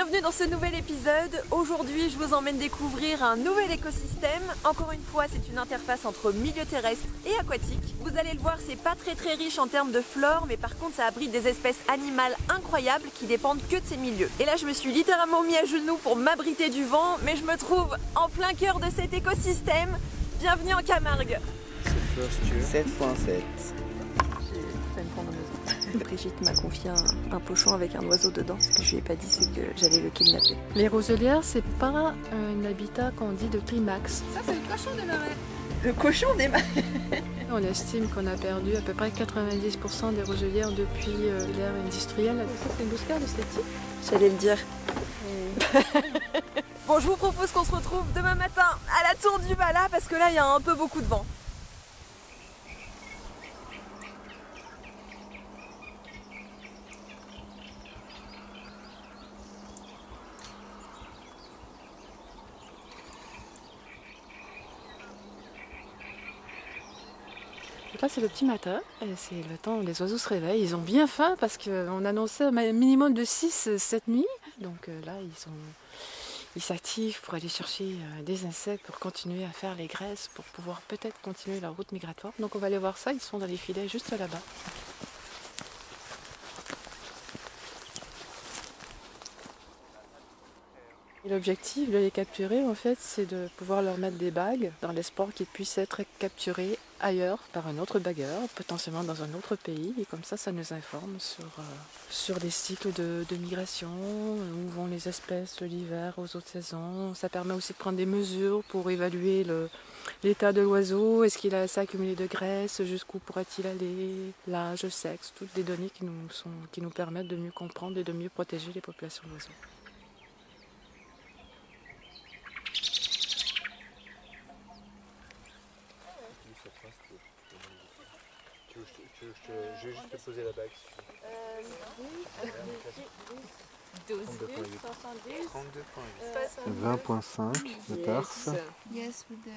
Bienvenue dans ce nouvel épisode. Aujourd'hui, je vous emmène découvrir un nouvel écosystème. Encore une fois, c'est une interface entre milieu terrestre et aquatique. Vous allez le voir, c'est pas très riche en termes de flore, mais par contre, ça abrite des espèces animales incroyables qui dépendent que de ces milieux. Et là, je me suis littéralement mis à genoux pour m'abriter du vent, mais je me trouve en plein cœur de cet écosystème. Bienvenue en Camargue. 7.7. Brigitte m'a confié un pochon avec un oiseau dedans. Ce que je lui ai pas dit, c'est que j'allais le kidnapper. Les roselières, c'est pas un habitat qu'on dit de climax. Ça, c'est le cochon des marais. Le cochon des marais. On estime qu'on a perdu à peu près 90% des roselières depuis l'ère industrielle. Ça, c'est une bouscade de cette type. J'allais le dire. Bon, je vous propose qu'on se retrouve demain matin à la Tour du Vala parce que là, il y a un peu beaucoup de vent. Donc là, c'est le petit matin, et c'est le temps où les oiseaux se réveillent. Ils ont bien faim parce qu'on annonçait un minimum de 6 cette nuit. Donc là, ils s'activent pour aller chercher des insectes, pour continuer à faire les graisses, pour pouvoir peut-être continuer leur route migratoire. Donc on va aller voir ça, ils sont dans les filets juste là-bas. L'objectif de les capturer, en fait, c'est de pouvoir leur mettre des bagues dans l'espoir qu'ils puissent être capturés ailleurs par un autre bagueur, potentiellement dans un autre pays. Et comme ça nous informe sur les cycles de migration, où vont les espèces l'hiver, aux autres saisons. Ça permet aussi de prendre des mesures pour évaluer l'état de l'oiseau. Est-ce qu'il a assez accumulé de graisse? Jusqu'où pourrait-il aller? L'âge, le sexe, toutes des données qui nous permettent de mieux comprendre et de mieux protéger les populations d'oiseaux. Je vais juste te poser la bague. 20.5 de tarse. Yes, with the...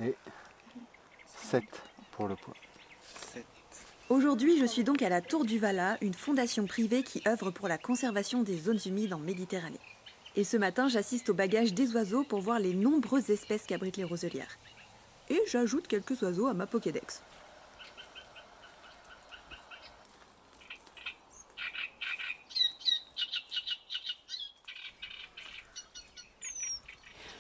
Et 7 pour le poids. Aujourd'hui, je suis donc à la Tour du Vala, une fondation privée qui œuvre pour la conservation des zones humides en Méditerranée. Et ce matin, j'assiste au bagage des oiseaux pour voir les nombreuses espèces qu'abritent les roselières. Et j'ajoute quelques oiseaux à ma Pokédex.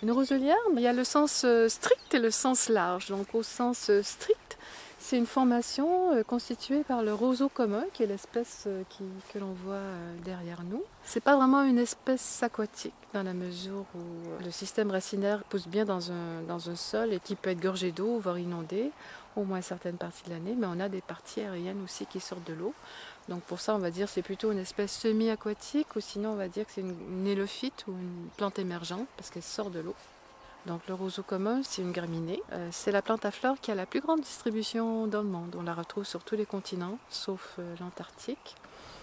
Une roselière, il y a le sens strict et le sens large. Donc au sens strict, c'est une formation constituée par le roseau commun, qui est l'espèce que l'on voit derrière nous. C'est pas vraiment une espèce aquatique, dans la mesure où le système racinaire pousse bien dans un sol et qui peut être gorgé d'eau, voire inondé, au moins certaines parties de l'année, mais on a des parties aériennes aussi qui sortent de l'eau. Donc pour ça, on va dire que c'est plutôt une espèce semi-aquatique, ou sinon on va dire que c'est une nélophyte ou une plante émergente, parce qu'elle sort de l'eau. Donc le roseau commun, c'est une graminée. C'est la plante à fleurs qui a la plus grande distribution dans le monde. On la retrouve sur tous les continents, sauf l'Antarctique.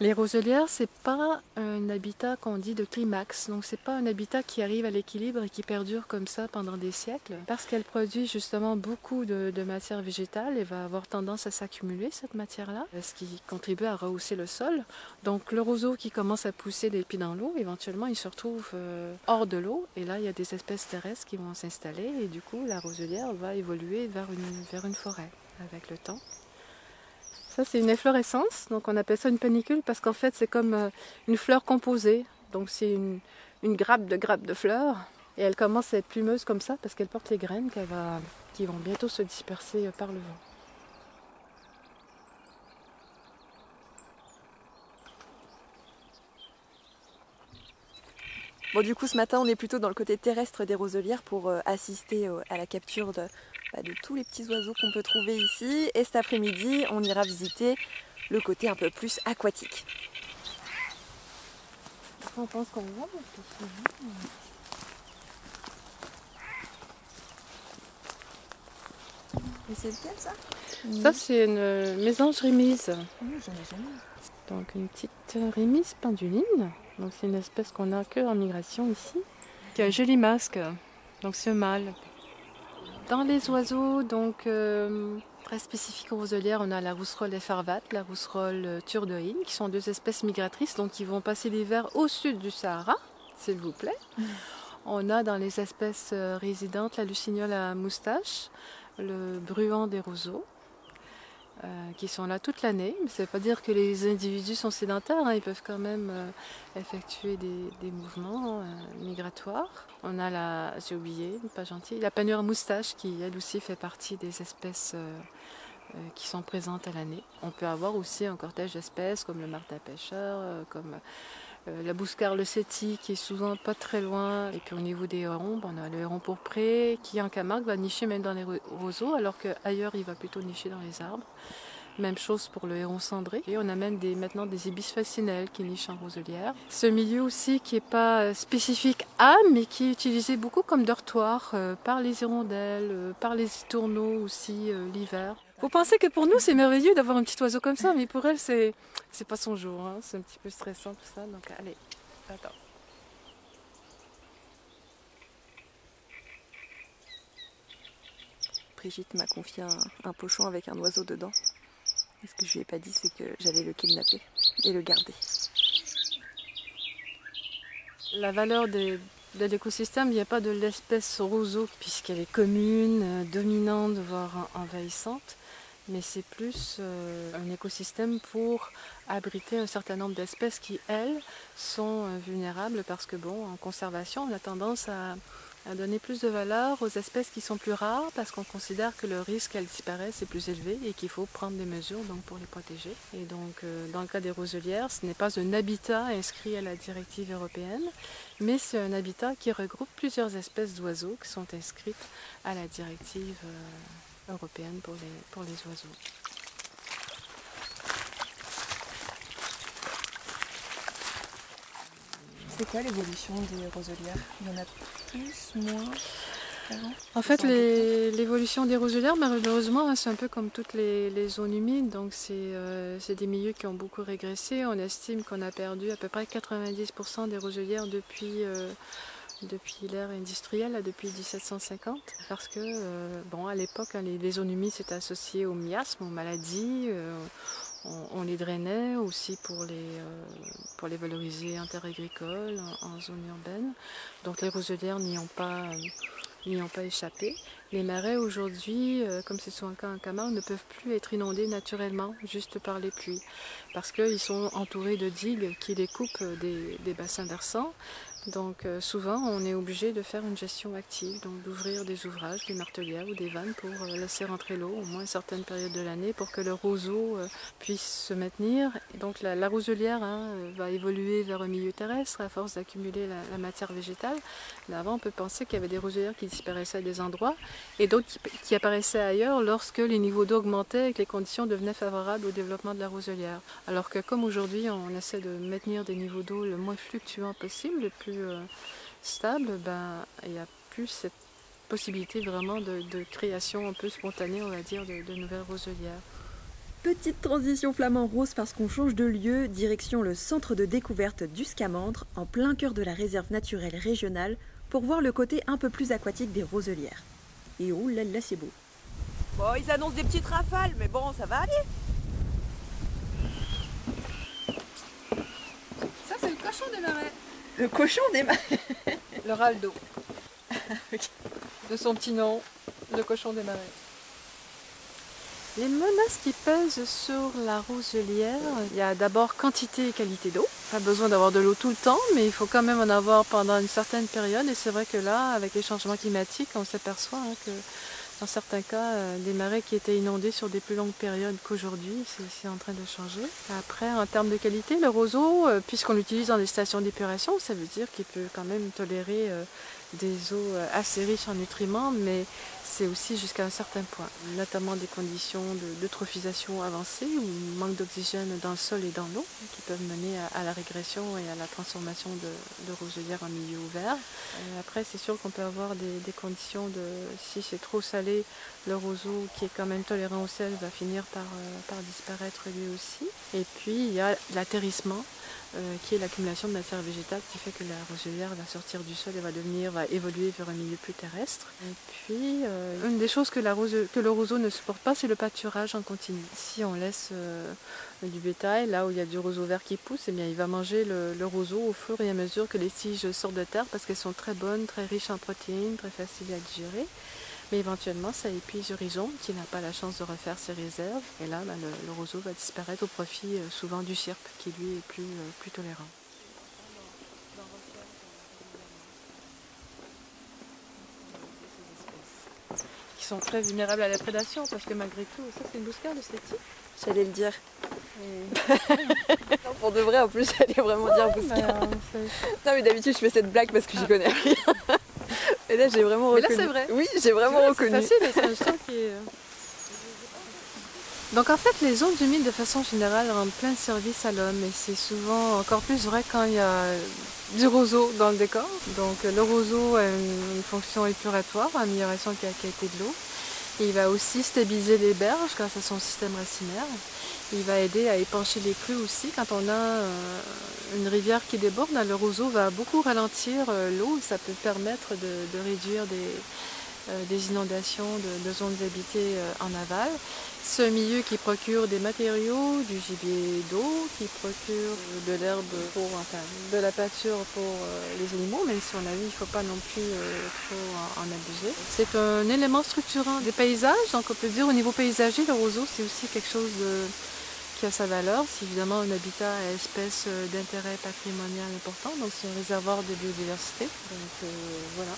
Les roselières, c'est pas un habitat qu'on dit de climax. Donc c'est pas un habitat qui arrive à l'équilibre et qui perdure comme ça pendant des siècles. Parce qu'elle produit justement beaucoup de matière végétale et va avoir tendance à s'accumuler, cette matière-là, ce qui contribue à rehausser le sol. Donc le roseau qui commence à pousser des pieds dans l'eau, éventuellement il se retrouve hors de l'eau. Et là, il y a des espèces terrestres qui vont s'installer. Et du coup, la roselière va évoluer vers une forêt avec le temps. Ça, c'est une efflorescence, donc on appelle ça une panicule parce qu'en fait, c'est comme une fleur composée. Donc c'est une grappe de fleurs et elle commence à être plumeuse comme ça parce qu'elle porte les graines qui vont bientôt se disperser par le vent. Bon, du coup, ce matin, on est plutôt dans le côté terrestre des roselières pour assister à la capture de tous les petits oiseaux qu'on peut trouver ici. Et cet après-midi, on ira visiter le côté un peu plus aquatique. On pense qu'on voit. Et c'est lequel, ça? Ça, c'est une mésange rémise. J'en ai jamais. Donc une petite rémise penduline. Donc c'est une espèce qu'on n'a que en migration ici. Qui a un joli masque. Donc c'est un mâle. Dans les oiseaux, donc très spécifiques aux roselières, on a la rousserolle effarvate, la rousserolle turdoïne, qui sont deux espèces migratrices, donc qui vont passer l'hiver au sud du Sahara, s'il vous plaît. On a dans les espèces résidentes la lucignole à moustache, le bruant des roseaux, qui sont là toute l'année. Mais ça ne veut pas dire que les individus sont sédentaires, hein. Ils peuvent quand même effectuer des mouvements migratoires. On a j'ai oublié, pas gentil, la panure à moustache qui elle aussi fait partie des espèces qui sont présentes à l'année. On peut avoir aussi un cortège d'espèces comme le martin pêcheur, comme la bouscarle sétie qui est souvent pas très loin. Et puis au niveau des hérons, on a le héron pourpré qui en Camargue va nicher même dans les roseaux alors qu'ailleurs il va plutôt nicher dans les arbres. Même chose pour le héron cendré. Et on a même maintenant des ibis fascinelles qui nichent en roselière. Ce milieu aussi qui n'est pas spécifique à, mais qui est utilisé beaucoup comme dortoir par les hirondelles, par les tourneaux aussi l'hiver. Faut penser que pour nous c'est merveilleux d'avoir un petit oiseau comme ça, mais pour elle c'est pas son jour, hein. C'est un petit peu stressant tout ça, donc allez, attends. Brigitte m'a confié un pochon avec un oiseau dedans. Et ce que je lui ai pas dit, c'est que j'allais le kidnapper et le garder. La valeur de l'écosystème, il n'y a pas de l'espèce roseau puisqu'elle est commune, dominante, voire envahissante. Mais c'est plus un écosystème pour abriter un certain nombre d'espèces qui, elles, sont vulnérables parce que, bon, en conservation, on a tendance à donner plus de valeur aux espèces qui sont plus rares parce qu'on considère que le risque qu'elles disparaissent est plus élevé et qu'il faut prendre des mesures donc, pour les protéger. Et donc, dans le cas des roselières, ce n'est pas un habitat inscrit à la directive européenne, mais c'est un habitat qui regroupe plusieurs espèces d'oiseaux qui sont inscrites à la directive européenne pour les oiseaux. C'est quoi l'évolution des roselières? Il y en a plus, moins qu'avant? En fait, l'évolution des roselières, malheureusement, c'est un peu comme toutes les zones humides. Donc, c'est des milieux qui ont beaucoup régressé. On estime qu'on a perdu à peu près 90% des roselières depuis l'ère industrielle, depuis 1750. Parce que, bon, à l'époque, hein, les zones humides s'étaient associées au miasme, aux maladies. On les drainait aussi pour les valoriser en terre agricole, en zone urbaine. Donc les roselières n'y ont pas échappé. Les marais aujourd'hui, comme c'est souvent le cas en Camargue, ne peuvent plus être inondés naturellement, juste par les pluies. Parce qu'ils sont entourés de digues qui les coupent des bassins versants. Donc souvent on est obligé de faire une gestion active, donc d'ouvrir des ouvrages, des martelières ou des vannes pour laisser rentrer l'eau au moins certaines périodes de l'année pour que le roseau puisse se maintenir. Et donc la roselière va évoluer vers un milieu terrestre à force d'accumuler la matière végétale. Mais avant on peut penser qu'il y avait des roselières qui disparaissaient à des endroits et d'autres qui apparaissaient ailleurs lorsque les niveaux d'eau augmentaient et que les conditions devenaient favorables au développement de la roselière. Alors que comme aujourd'hui on essaie de maintenir des niveaux d'eau le moins fluctuants possible, le plus stable, il n'y a plus cette possibilité vraiment de création un peu spontanée, on va dire, de nouvelles roselières. Petite transition flamand rose parce qu'on change de lieu, direction le centre de découverte du Scamandre, en plein cœur de la réserve naturelle régionale, pour voir le côté un peu plus aquatique des roselières. Et oh là là, c'est beau. Bon, ils annoncent des petites rafales, mais bon, ça va aller. Ça, c'est le cochon des marais. Le cochon des marais. Le raldo. De son petit nom, le cochon des marais. Les menaces qui pèsent sur la roselière, il y a d'abord quantité et qualité d'eau. Pas besoin d'avoir de l'eau tout le temps, mais il faut quand même en avoir pendant une certaine période. Et c'est vrai que là, avec les changements climatiques, on s'aperçoit que dans certains cas, des marais qui étaient inondés sur des plus longues périodes qu'aujourd'hui, c'est en train de changer. Après, en termes de qualité, le roseau, puisqu'on l'utilise dans des stations d'épuration, ça veut dire qu'il peut quand même tolérer des eaux assez riches en nutriments, mais c'est aussi jusqu'à un certain point, notamment des conditions d'eutrophisation avancée ou manque d'oxygène dans le sol et dans l'eau, qui peuvent mener à la régression et à la transformation de roselières en milieu ouvert. Après, c'est sûr qu'on peut avoir des conditions si c'est trop salé, le roseau qui est quand même tolérant au sel va finir par disparaître lui aussi. Et puis il y a l'atterrissement, qui est l'accumulation de matière végétale qui fait que la roselière va sortir du sol et va évoluer vers un milieu plus terrestre. Et puis une des choses que le roseau ne supporte pas, c'est le pâturage en continu. Si on laisse du bétail là où il y a du roseau vert qui pousse, eh bien, il va manger le roseau au fur et à mesure que les tiges sortent de terre parce qu'elles sont très bonnes, très riches en protéines, très faciles à digérer. Mais éventuellement, ça épuise le rhizome qui n'a pas la chance de refaire ses réserves. Et là, le roseau va disparaître au profit souvent du cirque qui lui est plus tolérant. Qui sont très vulnérables à la prédation parce que malgré tout, ça c'est une bouscarde de cette type. J'allais le dire. Non, pour de vrai, en plus, j'allais vraiment dire bouscarde. Non, mais d'habitude, je fais cette blague parce que j'y connais rien. Et là, j'ai vraiment reconnu. Mais là, c'est vrai. Oui, j'ai vraiment reconnu. C'est facile, c'est un chien qui est... Donc en fait, les zones humides, de façon générale, rendent plein de services à l'homme. Et c'est souvent encore plus vrai quand il y a du roseau dans le décor. Donc le roseau a une fonction épuratoire, amélioration de la qualité de l'eau. Il va aussi stabiliser les berges grâce à son système racinaire. Il va aider à épancher les crues aussi. Quand on a une rivière qui déborde, le roseau va beaucoup ralentir l'eau. Ça peut permettre de réduire des inondations de zones habitées en aval. C'est un milieu qui procure des matériaux, du gibier d'eau, qui procure de l'herbe de la pâture pour les animaux, même si on a vu, il ne faut pas non plus trop en abuser. C'est un élément structurant des paysages, donc on peut dire au niveau paysager, le roseau c'est aussi quelque chose qui a sa valeur. C'est évidemment un habitat à espèces d'intérêt patrimonial important, donc c'est un réservoir de biodiversité. Donc voilà.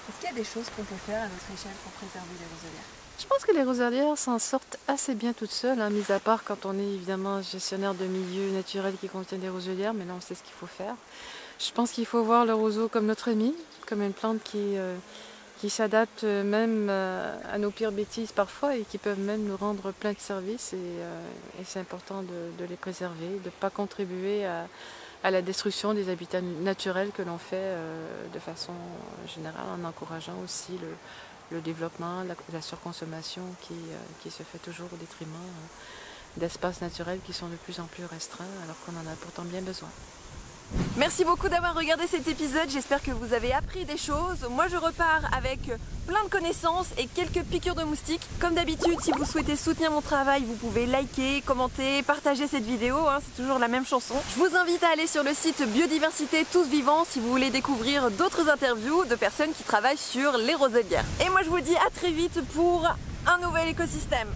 Est-ce qu'il y a des choses qu'on peut faire à notre échelle pour préserver les roselières? Je pense que les roselières s'en sortent assez bien toutes seules, mis à part quand on est évidemment gestionnaire de milieux naturels qui contiennent des roselières, mais là on sait ce qu'il faut faire. Je pense qu'il faut voir le roseau comme notre ami, comme une plante qui s'adapte même à nos pires bêtises parfois et qui peuvent même nous rendre plein de services et c'est important de les préserver, de ne pas contribuer à la destruction des habitats naturels que l'on fait de façon générale en encourageant aussi le développement, la surconsommation qui se fait toujours au détriment d'espaces naturels qui sont de plus en plus restreints alors qu'on en a pourtant bien besoin. Merci beaucoup d'avoir regardé cet épisode, j'espère que vous avez appris des choses. Moi je repars avec plein de connaissances et quelques piqûres de moustiques. Comme d'habitude, si vous souhaitez soutenir mon travail, vous pouvez liker, commenter, partager cette vidéo, c'est toujours la même chanson. Je vous invite à aller sur le site Biodiversité Tous Vivants si vous voulez découvrir d'autres interviews de personnes qui travaillent sur les roselières. Et moi je vous dis à très vite pour un nouvel écosystème.